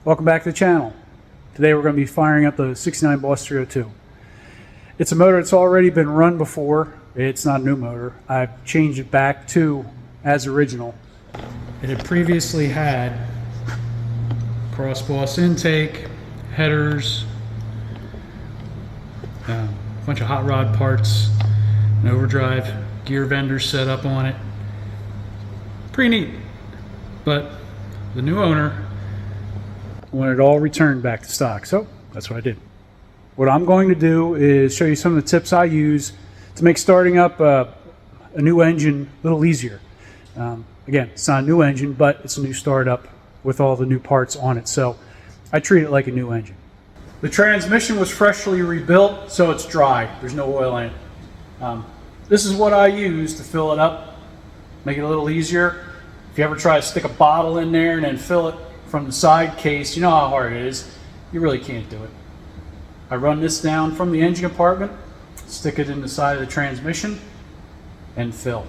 Welcome back to the channel. Today we're going to be firing up the 69 Boss 302. It's a motor that's already been run before. It's not a new motor. I've changed it back to as original. It had previously had cross boss intake, headers, a bunch of hot rod parts, an overdrive gear vendor set up on it. Pretty neat. But the new owner wanted it all returned back to stock, so that's what I did. What I'm going to do is show you some of the tips I use to make starting up a new engine a little easier. Again, it's not a new engine, but it's a new startup with all the new parts on it, so I treat it like a new engine. The transmission was freshly rebuilt, so it's dry. There's no oil in it. This is what I use to fill it up, make it a little easier. If you ever try to stick a bottle in there and then fill it from the side case, you know how hard it is. You really can't do it. I run this down from the engine compartment, stick it in the side of the transmission, and fill.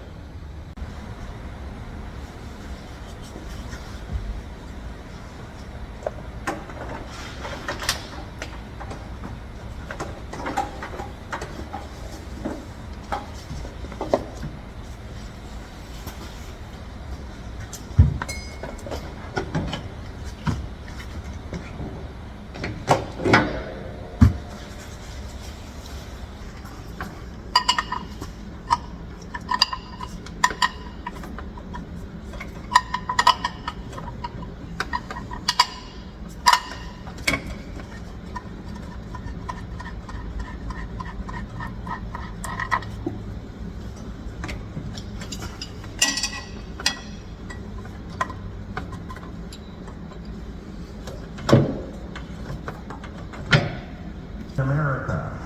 America.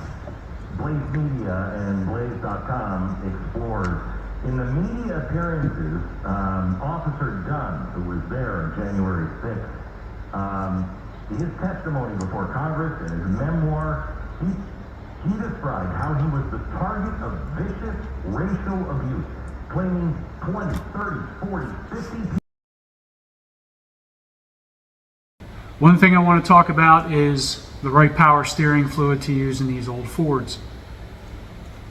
Blaze Media and Blaze.com explores. In the media appearances, Officer Dunn, who was there on January 6th, his testimony before Congress and his memoir, he described how he was the target of vicious racial abuse, claiming 20, 30, 40, 50 people. One thing I want to talk about is the right power steering fluid to use in these old Fords.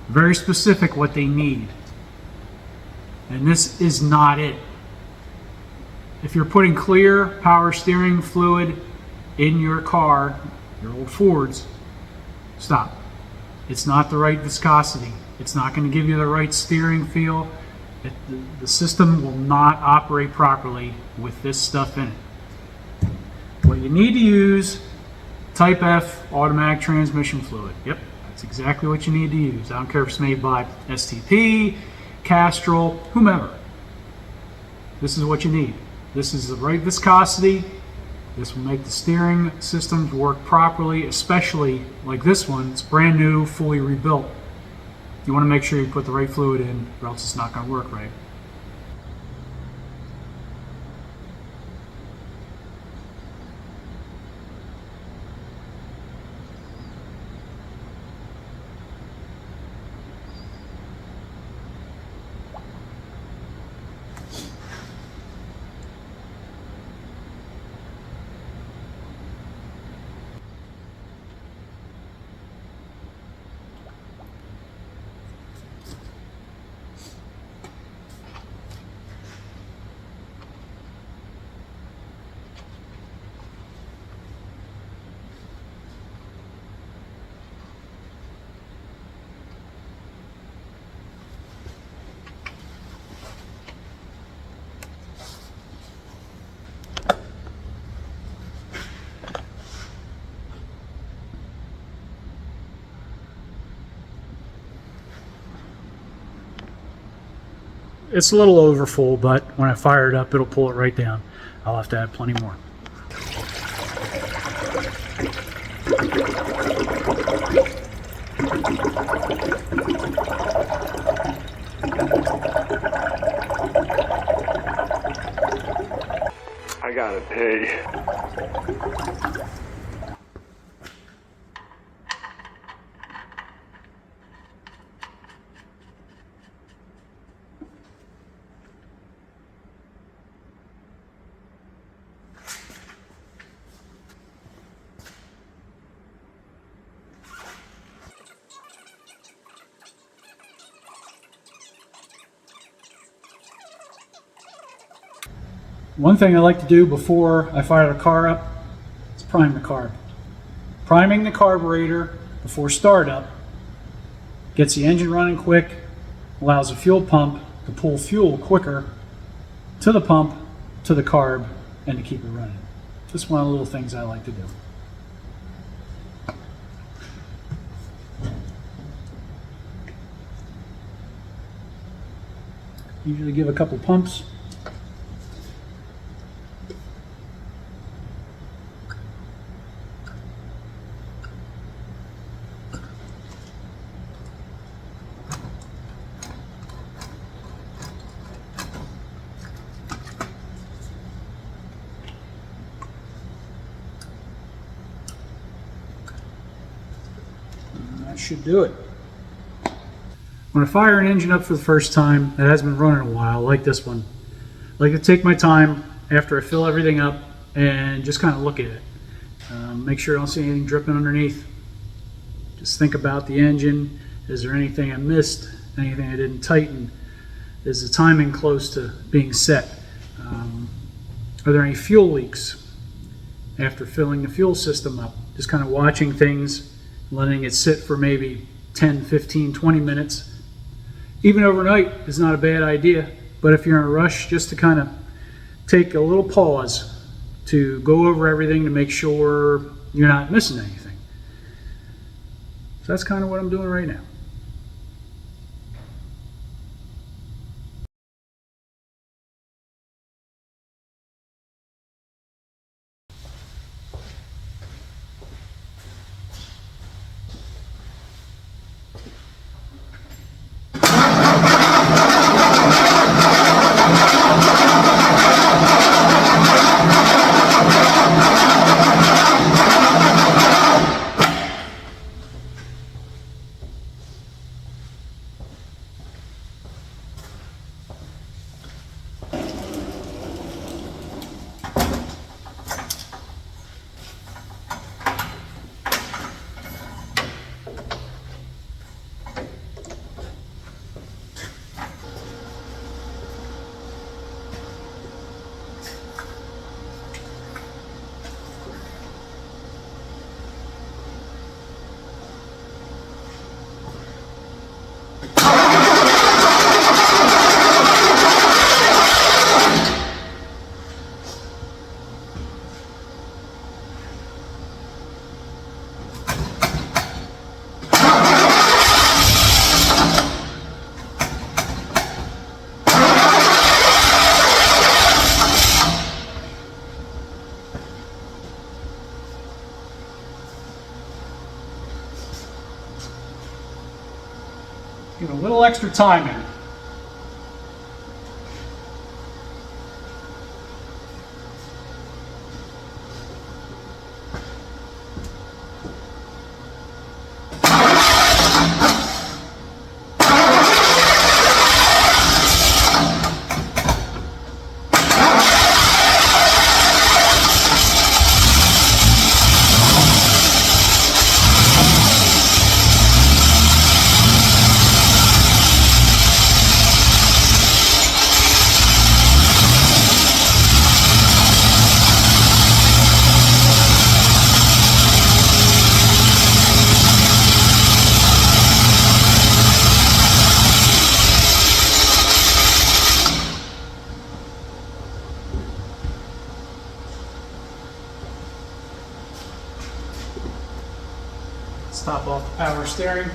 Very specific what they need. And this is not it. If you're putting clear power steering fluid in your car, your old Fords, stop. It's not the right viscosity. It's not going to give you the right steering feel. The system will not operate properly with this stuff in it. What you need to use, Type F automatic transmission fluid. Yep, that's exactly what you need to use. I don't care if it's made by STP, Castrol, whomever. This is what you need. This is the right viscosity. This will make the steering systems work properly, especially like this one. It's brand new, fully rebuilt. You want to make sure you put the right fluid in, or else it's not going to work right. It's a little over full, but when I fire it up, it'll pull it right down. I'll have to add plenty more. I gotta pee. One thing I like to do before I fire the car up is prime the carb. Priming the carburetor before startup gets the engine running quick, allows the fuel pump to pull fuel quicker to the pump, to the carb, and to keep it running. Just one of the little things I like to do. Usually give a couple pumps. And that should do it. When I fire an engine up for the first time that has been running a while, like this one, I like to take my time after I fill everything up and just kind of look at it. Make sure I don't see anything dripping underneath. Just think about the engine. Is there anything I missed? Anything I didn't tighten? Is the timing close to being set? Are there any fuel leaks after filling the fuel system up? Just kind of watching things, letting it sit for maybe 10, 15, 20 minutes. Even overnight is not a bad idea, but if you're in a rush, just to kind of take a little pause to go over everything to make sure you're not missing anything. So that's kind of what I'm doing right now. Give it a little extra time in. Stop off the power steering.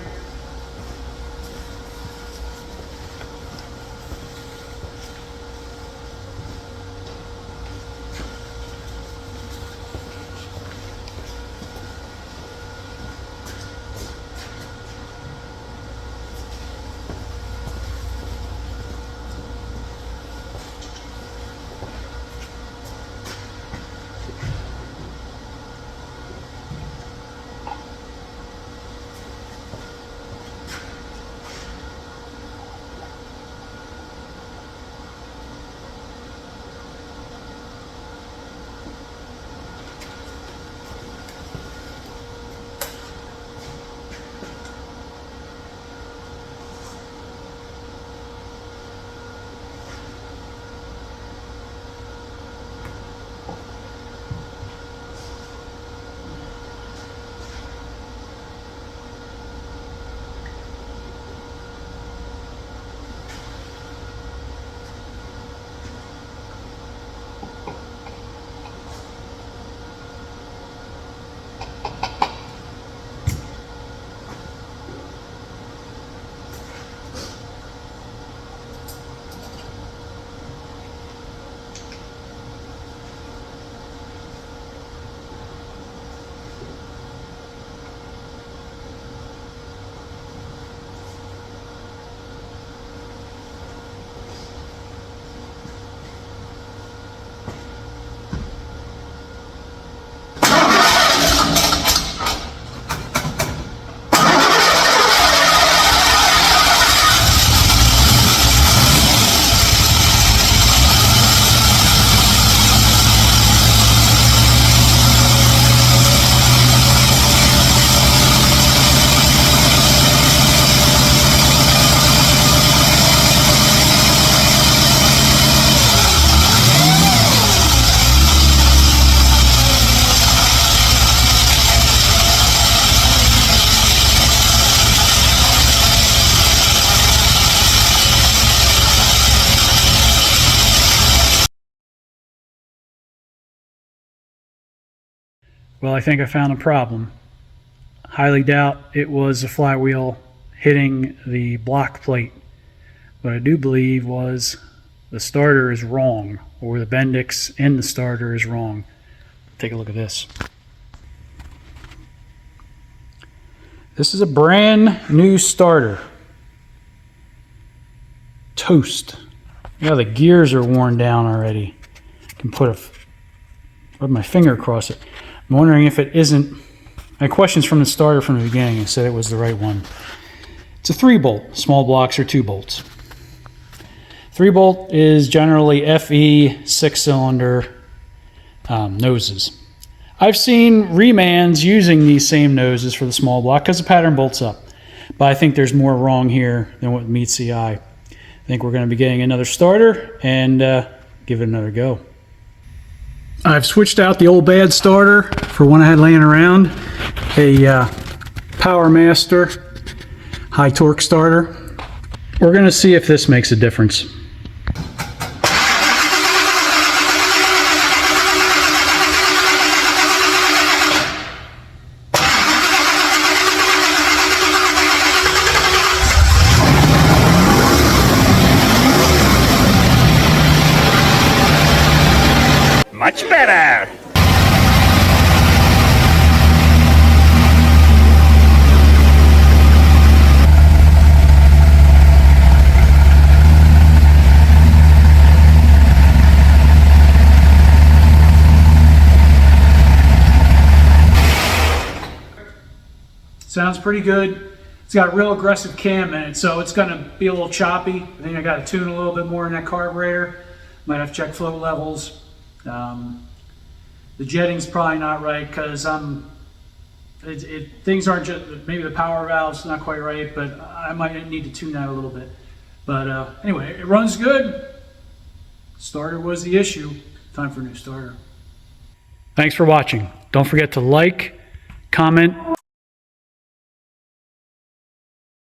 Well, I think I found a problem. Highly doubt it was a flywheel hitting the block plate. What I do believe was the starter is wrong, or the Bendix in the starter is wrong. Take a look at this. This is a brand new starter. Toast. Yeah, the gears are worn down already. I can rub my finger across it. I'm wondering if it isn't. I had questions from the starter from the beginning and said it was the right one. It's a 3-bolt. Small blocks are 2 bolts. 3-bolt is generally FE 6-cylinder noses. I've seen remans using these same noses for the small block because the pattern bolts up. But I think there's more wrong here than what meets the eye. I think we're going to be getting another starter and give it another go. I've switched out the old bad starter for one I had laying around. A Power Master high torque starter. We're going to see if this makes a difference. Much better. Sounds pretty good. It's got a real aggressive cam in it, so it's going to be a little choppy. I think I got to tune a little bit more in that carburetor. Might have to check flow levels. The jetting's probably not right because things aren't just, maybe the power valve's not quite right, but I might need to tune that a little bit. But anyway, it runs good. Starter was the issue. Time for a new starter. Thanks for watching. Don't forget to like, comment,